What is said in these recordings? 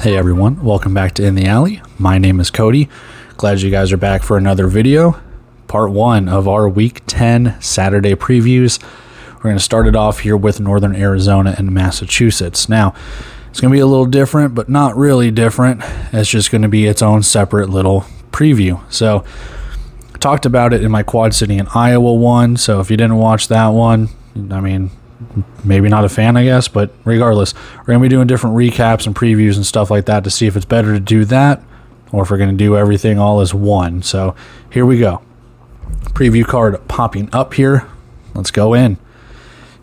Hey everyone, welcome back to In the Alley. My name is Cody. Glad you guys are back for another video. Part 1 of our Week 10 Saturday previews. We're going to start it off here with Northern Arizona and Massachusetts. Now, it's going to be a little different, but not really different. It's just going to be its own separate little preview. So, I talked about it in my Quad City and Iowa one, so if you didn't watch that one, I mean, maybe not a fan, I guess, but regardless, we're going to be doing different recaps and previews and stuff like that to see if it's better to do that or if we're going to do everything all as one. So here we go. Preview card popping up here. Let's go in.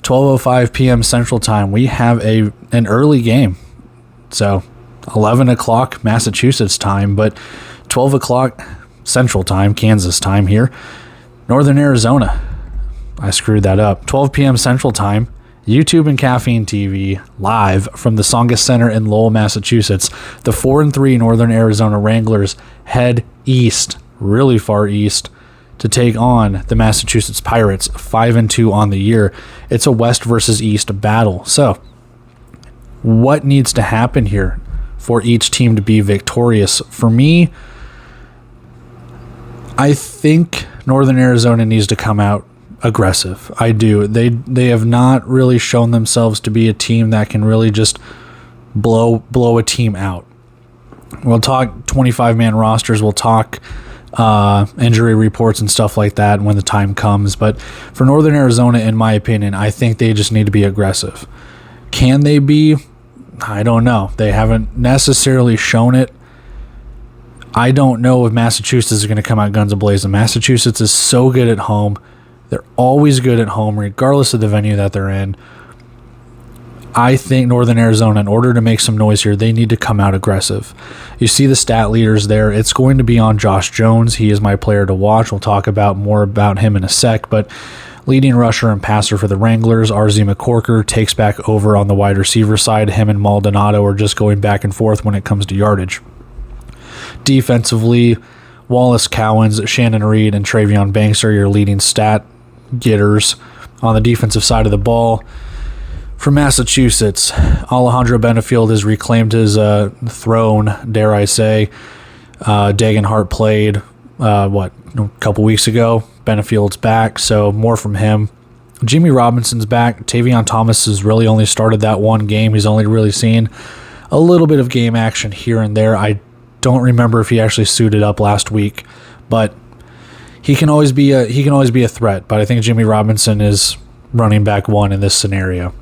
12:05 p.m. Central Time. We have an early game. So 11 o'clock Massachusetts time, but 12 o'clock Central Time, Kansas time here. Northern Arizona. I screwed that up. 12 p.m. Central Time, YouTube and Caffeine TV, live from the Tsongas Center in Lowell, Massachusetts. The 4-3 Northern Arizona Wranglers head east, really far east, to take on the Massachusetts Pirates, 5-2 on the year. It's a west versus east battle. So, what needs to happen here for each team to be victorious? For me, I think Northern Arizona needs to come out aggressive. I do. They have not really shown themselves to be a team that can really just blow a team out. We'll talk 25-man rosters. We'll talk injury reports and stuff like that when the time comes. But for Northern Arizona, in my opinion, I think they just need to be aggressive. Can they be? I don't know. They haven't necessarily shown it. I don't know if Massachusetts is going to come out guns a-blazing. Massachusetts is so good at home. They're always good at home, regardless of the venue that they're in. I think Northern Arizona, in order to make some noise here, they need to come out aggressive. You see the stat leaders there. It's going to be on Josh Jones. He is my player to watch. We'll talk more about him in a sec. But leading rusher and passer for the Wranglers, RZ McCorker, takes back over on the wide receiver side. Him and Maldonado are just going back and forth when it comes to yardage. Defensively, Wallace Cowens, Shannon Reed, and Travion Banks are your leading stat getters on the defensive side of the ball. For Massachusetts, Alejandro Benefield has reclaimed his throne, dare I say. Dagan Hart played, a couple weeks ago. Benefield's back, so more from him. Jimmy Robinson's back. Tavion Thomas has really only started that one game. He's only really seen a little bit of game action here and there. I don't remember if he actually suited up last week, but he can always be a threat. But I think Jimmy Robinson is running back one in this scenario.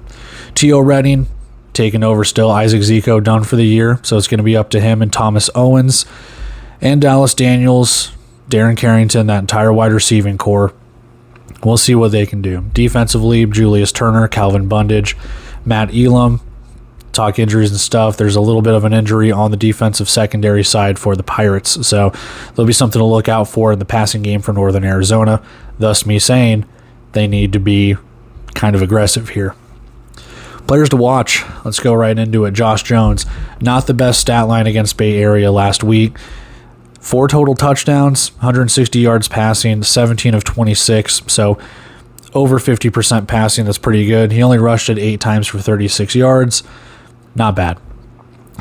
T.O. Redding taking over still. Isaac Zico done for the year, so it's going to be up to him and Thomas Owens and Dallas Daniels, Darren Carrington, that entire wide receiving core. We'll see what they can do. Defensively, Julius Turner, Calvin Bundage, Matt Elam. Talk injuries and stuff. There's a little bit of an injury on the defensive secondary side for the Pirates, so there'll be something to look out for in the passing game for Northern Arizona. Thus me saying they need to be kind of aggressive here. Players to watch. Let's go right into it. Josh Jones, not the best stat line against Bay Area last week. 4 total touchdowns, 160 yards passing, 17 of 26, so over 50% passing. That's pretty good. He only rushed it 8 times for 36 yards. Not bad.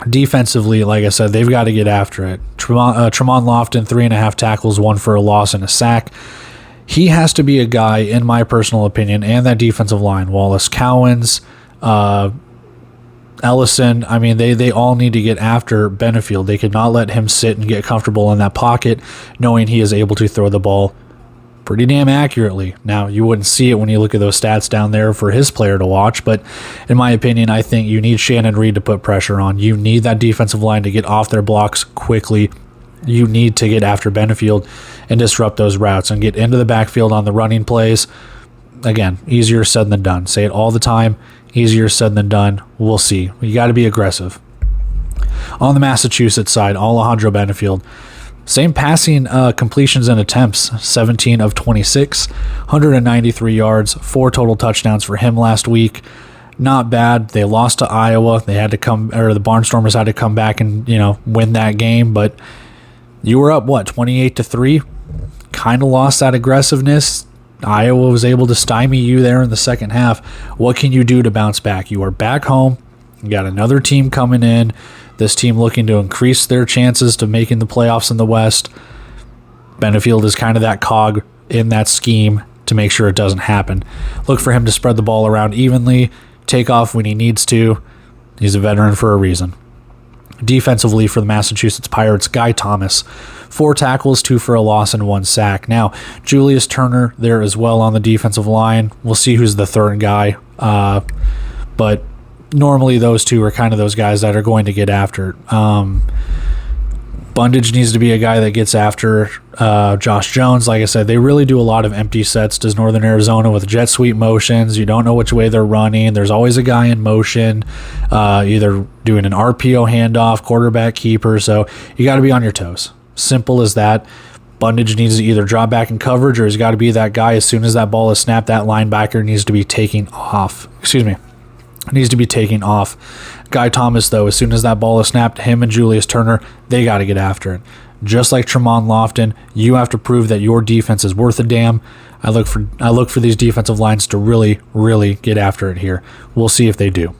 Defensively, like I said, they've got to get after it. Tremont Lofton, 3.5 tackles, 1 for a loss and a sack. He has to be a guy, in my personal opinion, and that defensive line, Wallace Cowens, Ellison, I mean, they all need to get after Benefield. They could not let him sit and get comfortable in that pocket, knowing he is able to throw the ball pretty damn accurately. Now, you wouldn't see it when you look at those stats down there for his player to watch, but in my opinion, I think you need Shannon Reed to put pressure on. You need that defensive line to get off their blocks quickly. You need to get after Benefield and disrupt those routes and get into the backfield on the running plays. Again, easier said than done. Say it all the time. Easier said than done. We'll see. You got to be aggressive. On the Massachusetts side, Alejandro Benefield, same passing completions and attempts, 17 of 26, 193 yards, 4 total touchdowns for him last week. Not bad. They lost to Iowa. They had to the Barnstormers had to come back and, win that game, but you were up 28-3. Kind of lost that aggressiveness. Iowa was able to stymie you there in the second half. What can you do to bounce back? You are back home. You got another team coming in. This team looking to increase their chances to making the playoffs in the West. Benefield is kind of that cog in that scheme to make sure it doesn't happen. Look for him to spread the ball around evenly, take off when he needs to. He's a veteran for a reason. Defensively for the Massachusetts Pirates, Guy Thomas, 4 tackles, 2 for a loss, and 1 sack. Now, Julius Turner there as well on the defensive line. We'll see who's the third guy. But normally those two are kind of those guys that are going to get after it. Bundage needs to be a guy that gets after Josh Jones. Like I said, they really do a lot of empty sets, does Northern Arizona, with jet sweep motions. You don't know which way they're running. There's always a guy in motion, either doing an RPO handoff, quarterback keeper. So you got to be on your toes. Simple as that. Bundage needs to either drop back in coverage, or he's got to be that guy as soon as that ball is snapped, that linebacker needs to be taking off. Needs to be taking off. Guy Thomas, though, as soon as that ball is snapped, him and Julius Turner, they got to get after it. Just like Tremont Lofton, you have to prove that your defense is worth a damn. I look for these defensive lines to really, really get after it here. We'll see if they do.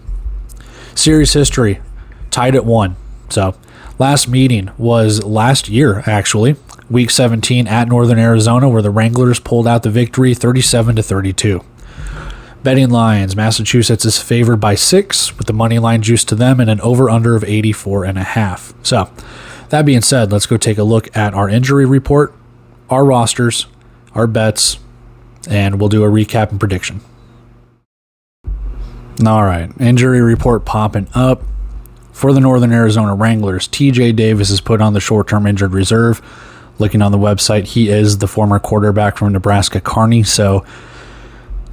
Series history, tied at 1. So, last meeting was last year, actually, Week 17 at Northern Arizona, where the Wranglers pulled out the victory 37-32. Betting lines, Massachusetts is favored by 6 with the money line juice to them and an over-under of 84.5. So, that being said, let's go take a look at our injury report, our rosters, our bets, and we'll do a recap and prediction. All right, injury report popping up. For the Northern Arizona Wranglers, TJ Davis is put on the short-term injured reserve. Looking on the website, he is the former quarterback from Nebraska Kearney, so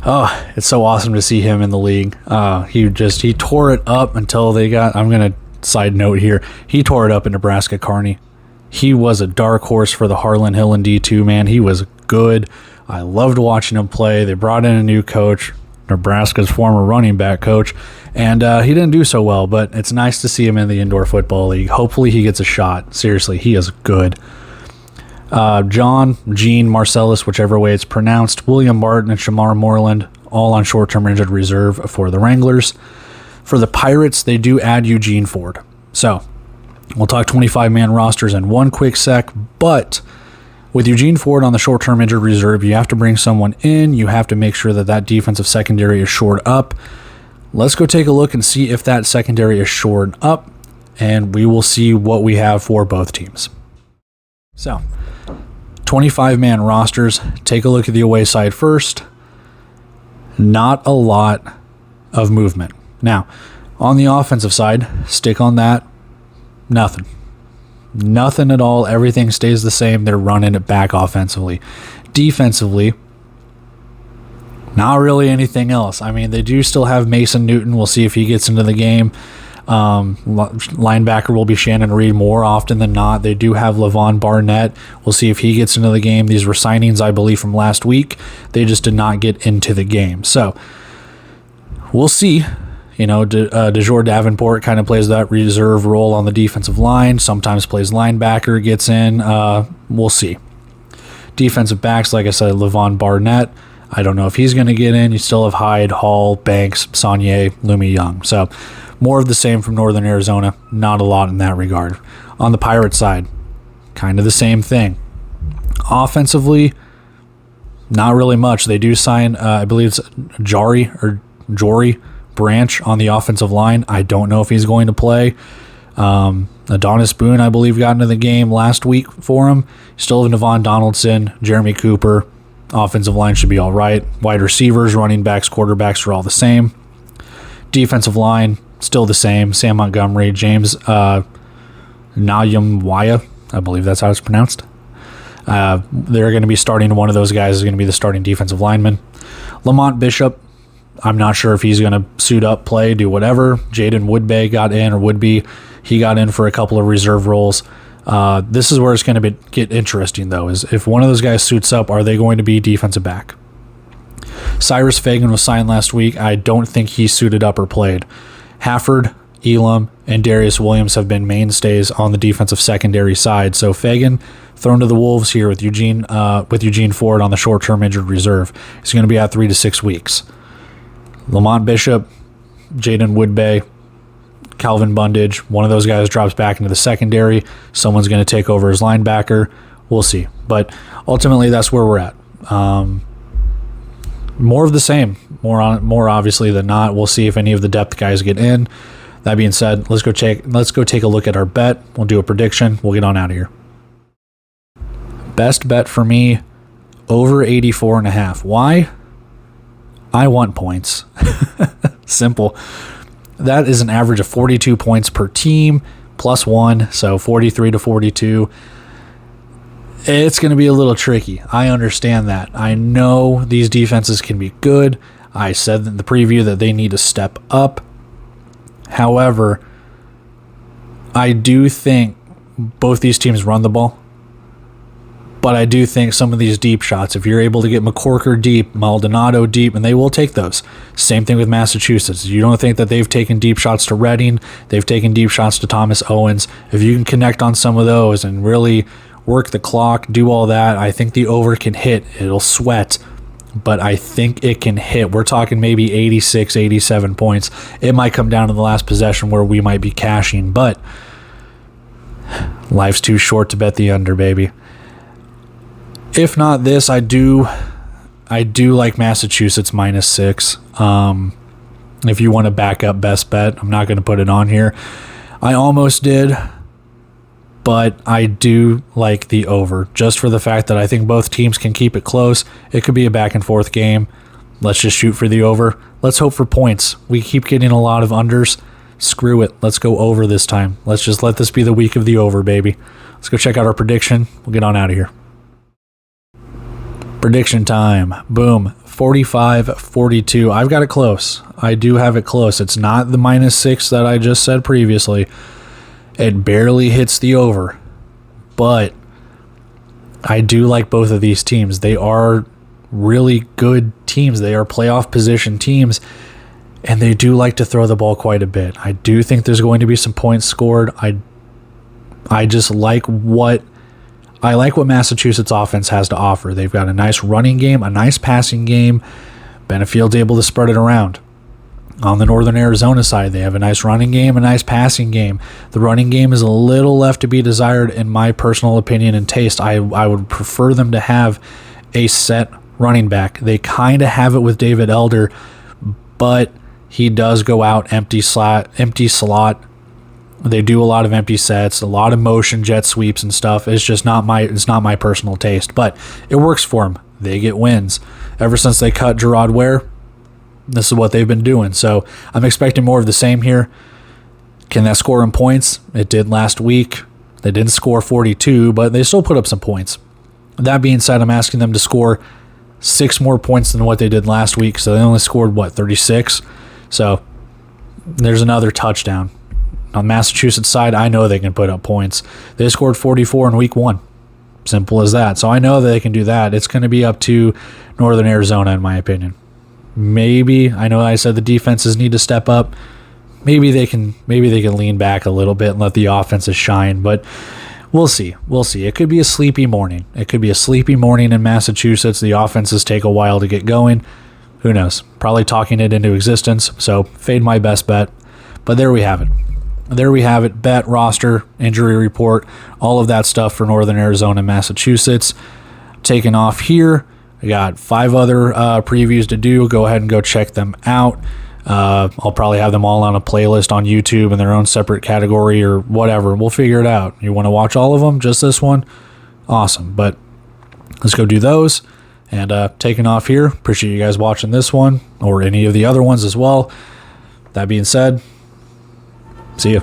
it's so awesome to see him in the league. He tore it up until they got, I'm going to side note here, he tore it up in Nebraska Kearney. He was a dark horse for the Harlan Hill and D2, man. He was good. I loved watching him play. They brought in a new coach, Nebraska's former running back coach, and he didn't do so well, but it's nice to see him in the Indoor Football League. Hopefully he gets a shot. Seriously, he is good. Gene, Marcellus, whichever way it's pronounced, William Martin, and Shamar Moreland, all on short-term injured reserve for the Wranglers. For the Pirates, they do add Eugene Ford. So, we'll talk 25-man rosters in one quick sec, but with Eugene Ford on the short-term injured reserve, you have to bring someone in. You have to make sure that that defensive secondary is shored up. Let's go take a look and see if that secondary is shored up, and we will see what we have for both teams. So, 25-man rosters. Take a look at the away side first. Not a lot of movement. Now, on the offensive side, stick on that. Nothing. Nothing at all. Everything stays the same. They're running it back offensively. Defensively, not really anything else. I mean, they do still have Mason Newton. We'll see if he gets into the game. Linebacker will be Shannon Reed more often than not. They do have Levon Barnett. We'll see if he gets into the game. These were signings, I believe, from last week. They just did not get into the game. So, we'll see. You know, DeJour Davenport kind of plays that reserve role on the defensive line. Sometimes plays linebacker, gets in. We'll see. Defensive backs, like I said, Levon Barnett. I don't know if he's going to get in. You still have Hyde, Hall, Banks, Saunier, Lumi Young. So, more of the same from Northern Arizona. Not a lot in that regard. On the Pirate side, kind of the same thing. Offensively, not really much. They do sign, I believe it's Jory Branch on the offensive line. I don't know if he's going to play. Adonis Boone, I believe, got into the game last week for him. Still have Navon Donaldson, Jeremy Cooper. Offensive line should be all right. Wide receivers, running backs, quarterbacks are all the same. Defensive line, still the same. Sam Montgomery, James Nayamwaya, I believe that's how it's pronounced. They're going to be starting. One of those guys is going to be the starting defensive lineman. Lamont Bishop, I'm not sure if he's going to suit up, play, do whatever. Jaden Woodbay got in, or Woodby. He got in for a couple of reserve roles. This is where it's going to get interesting, though, is if one of those guys suits up, are they going to be defensive back? Cyrus Fagan was signed last week. I don't think he suited up or played. Hafford, Elam, and Darius Williams have been mainstays on the defensive secondary side. So Fagan thrown to the Wolves here with Eugene Ford on the short-term injured reserve. He's going to be out 3 to 6 weeks. Lamont Bishop, Jaden Woodbay, Calvin Bundage, one of those guys drops back into the secondary. Someone's going to take over as linebacker. We'll see. But ultimately, that's where we're at. More of the same. More obviously than not. We'll see if any of the depth guys get in. That being said, let's go take a look at our bet. We'll do a prediction. We'll get on out of here. Best bet for me, over 84.5. Why? I want points. Simple. That is an average of 42 points per team, plus 1, so 43 to 42. It's going to be a little tricky. I understand that. I know these defenses can be good. I said in the preview that they need to step up. However, I do think both these teams run the ball. But I do think some of these deep shots, if you're able to get McCorker deep, Maldonado deep, and they will take those. Same thing with Massachusetts. You don't think that they've taken deep shots to Redding, they've taken deep shots to Thomas Owens. If you can connect on some of those and really work the clock, do all that, I think the over can hit. It'll sweat, but I think it can hit. We're talking maybe 86, 87 points. It might come down to the last possession where we might be cashing, but life's too short to bet the under, baby. If not this, I do like Massachusetts -6. If you want to back up best bet, I'm not going to put it on here. I almost did, but I do like the over, just for the fact that I think both teams can keep it close. It could be a back and forth game. Let's just shoot for the over. Let's hope for points. We keep getting a lot of unders. Screw it. Let's go over this time. Let's just let this be the week of the over, baby. Let's go check out our prediction. We'll get on out of here. Prediction time. Boom. 45-42. I've got it close. I do have it close. It's not the -6 that I just said previously. It barely hits the over. But I do like both of these teams. They are really good teams. They are playoff position teams. And they do like to throw the ball quite a bit. I do think there's going to be some points scored. I just like what Massachusetts offense has to offer. They've got a nice running game, a nice passing game. Benefield's able to spread it around. On the Northern Arizona side, they have a nice running game, a nice passing game. The running game is a little left to be desired in my personal opinion and taste. I would prefer them to have a set running back. They kind of have it with David Elder, but he does go out empty slot. They do a lot of empty sets, a lot of motion jet sweeps and stuff. It's just not my personal taste, but it works for them. They get wins. Ever since they cut Gerard Ware, this is what they've been doing. So I'm expecting more of the same here. Can that score in points? It did last week. They didn't score 42, but they still put up some points. That being said, I'm asking them to score 6 more points than what they did last week. So they only scored, 36? So there's another touchdown. On Massachusetts side, I know they can put up points. They scored 44 in week 1. Simple as that. So I know that they can do that. It's going to be up to Northern Arizona, in my opinion. Maybe, I know I said the defenses need to step up. Maybe they can lean back a little bit and let the offenses shine, but we'll see. We'll see. It could be a sleepy morning. It could be a sleepy morning in Massachusetts. The offenses take a while to get going. Who knows? Probably talking it into existence. So fade my best bet. But there we have it. There we have it. Bet, roster, injury report, all of that stuff for Northern Arizona and Massachusetts. Taking off here. I got 5 other previews to do. Go ahead and go check them out. I'll probably have them all on a playlist on YouTube in their own separate category or whatever. We'll figure it out. You want to watch all of them? Just this one? Awesome. But let's go do those. And taking off here. Appreciate you guys watching this one or any of the other ones as well. That being said, see ya.